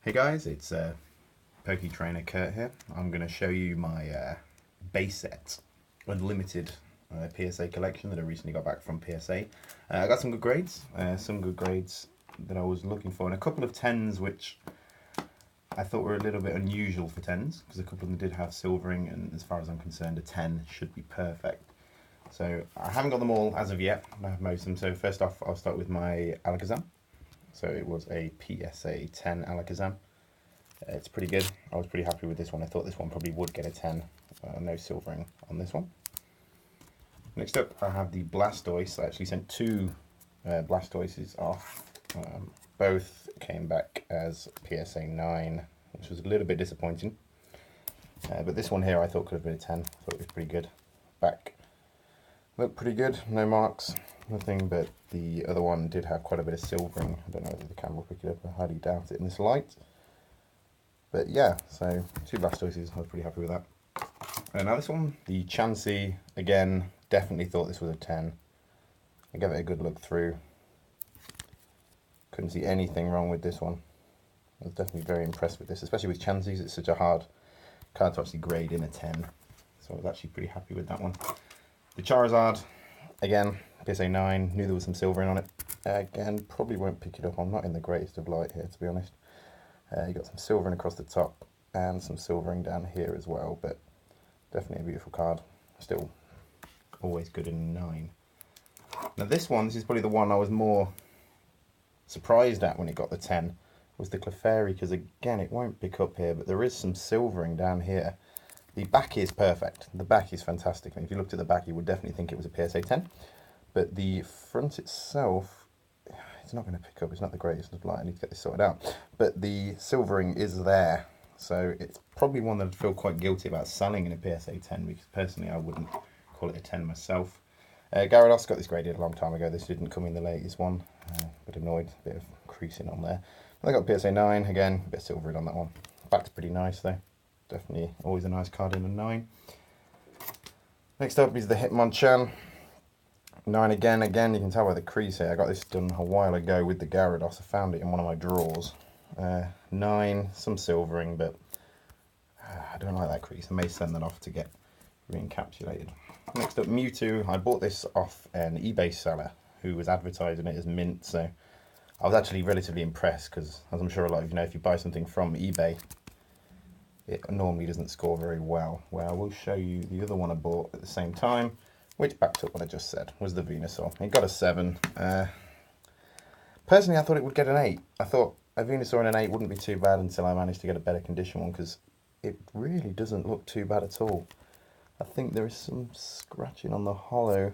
Hey guys, it's Poke Trainer Kurt here. I'm going to show you my base set unlimited PSA collection that I recently got back from PSA. I got some good grades that I was looking for, and a couple of 10s which I thought were a little bit unusual for 10s, because a couple of them did have silvering, and as far as I'm concerned a 10 should be perfect. So I haven't got them all as of yet, I have most of them. So first off, I'll start with my Alakazam. So it was a PSA 10 Alakazam. It's pretty good. I was pretty happy with this one. I thought this one probably would get a 10. No silvering on this one. Next up, I have the Blastoise. I actually sent two Blastoises off. Both came back as PSA 9, which was a little bit disappointing. But this one here I thought could have been a 10. I thought it was pretty good. Back looked pretty good. No marks, nothing, but the other one did have quite a bit of silvering. I don't know whether the camera will pick it up. I highly doubt it in this light. But yeah, so two Blastoises, I was pretty happy with that. And now this one, the Chansey, again, definitely thought this was a 10. I gave it a good look through. Couldn't see anything wrong with this one. I was definitely very impressed with this, especially with Chanseys. It's such a hard card to actually grade in a 10. So I was actually pretty happy with that one. The Charizard, again, PSA 9, knew there was some silvering on it. Again, probably won't pick it up. I'm not in the greatest of light here, to be honest. You got some silvering across the top and some silvering down here as well, but definitely a beautiful card. Still always good in a 9. Now this is probably the one I was more surprised at when it got the 10, was the Clefairy, because again, it won't pick up here, but there is some silvering down here. The back is perfect. The back is fantastic. And if you looked at the back, you would definitely think it was a PSA 10. But the front itself, it's not going to pick up. It's not the greatest of light. I need to get this sorted out. But the silvering is there. So it's probably one that I'd feel quite guilty about selling in a PSA 10, because personally I wouldn't call it a 10 myself. Gyarados got this graded a long time ago. This didn't come in the latest one. Bit annoyed. Bit of creasing on there. I got PSA 9. Again, a bit of silvering on that one. Back's pretty nice though. Definitely always a nice card in a 9. Next up is the Hitmonchan. 9 again, you can tell by the crease here. I got this done a while ago with the Gyarados. I found it in one of my drawers. 9, some silvering, but I don't like that crease. I may send that off to get re-encapsulated. Next up, Mewtwo. I bought this off an eBay seller who was advertising it as mint, so I was actually relatively impressed, because as I'm sure a lot of you know, if you buy something from eBay, it normally doesn't score very well. Well, I will show you the other one I bought at the same time, which backs up what I just said, was the Venusaur. It got a 7. Personally, I thought it would get an 8. I thought a Venusaur in an 8 wouldn't be too bad until I managed to get a better condition one, because it really doesn't look too bad at all. I think there is some scratching on the hollow.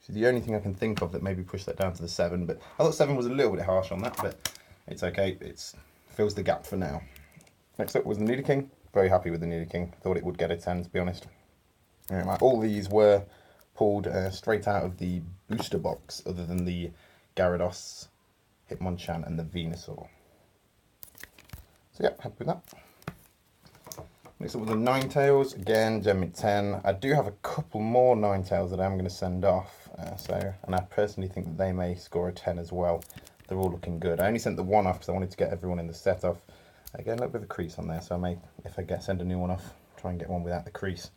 This is the only thing I can think of that maybe pushed that down to the 7, but I thought 7 was a little bit harsh on that, but it's okay. It fills the gap for now. Next up was the Nidoking. Very happy with the Nidoking. Thought it would get a 10, to be honest. All these were pulled straight out of the booster box, other than the Gyarados, Hitmonchan and the Venusaur. So yeah, happy with that. Next up was the Ninetales. Again, Gem Mint 10. I do have a couple more Ninetales that I'm going to send off. And I personally think that they may score a 10 as well. They're all looking good. I only sent the one off because I wanted to get everyone in the set off. Again, a little bit of a crease on there, so I may, if I send a new one off, try and get one without the crease.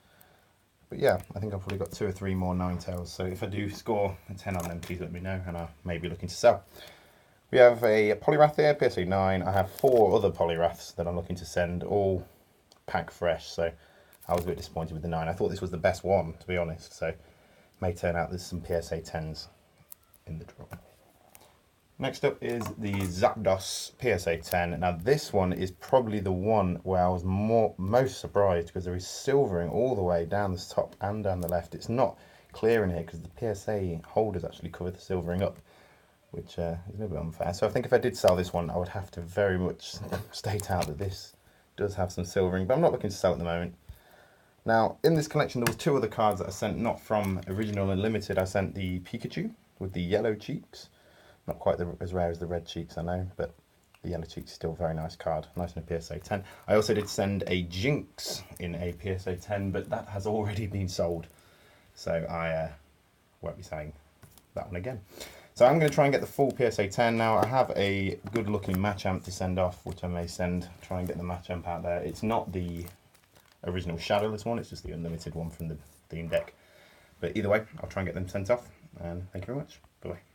But yeah, I think I've probably got 2 or 3 more Ninetales, so if I do score a 10 on them, please let me know, and I may be looking to sell. We have a Poliwrath here, PSA 9. I have 4 other Poliwraths that I'm looking to send, all pack fresh, so I was a bit disappointed with the 9. I thought this was the best one, to be honest, so it may turn out there's some PSA 10s in the draw. Next up is the Zapdos PSA 10. Now this one is probably the one where I was most surprised, because there is silvering all the way down the top and down the left. It's not clear in here because the PSA holders actually covered the silvering up, which is a little bit unfair. So I think if I did sell this one, I would have to very much state out that this does have some silvering, but I'm not looking to sell at the moment. Now in this collection there was 2 other cards that I sent, not from Original and Limited. I sent the Pikachu with the yellow cheeks. Not quite as rare as the red cheeks, I know, but the yellow cheeks is still a very nice card. Nice in a PSA 10. I also did send a Jinx in a PSA 10, but that has already been sold. So I won't be selling that one again. So So I'm going to try and get the full PSA 10 now. I have a good looking match amp to send off, which I may try and get the match amp out there. It's not the original shadowless one, it's just the unlimited one from the theme deck. But either way, I'll try and get them sent off, and thank you very much. Bye-bye.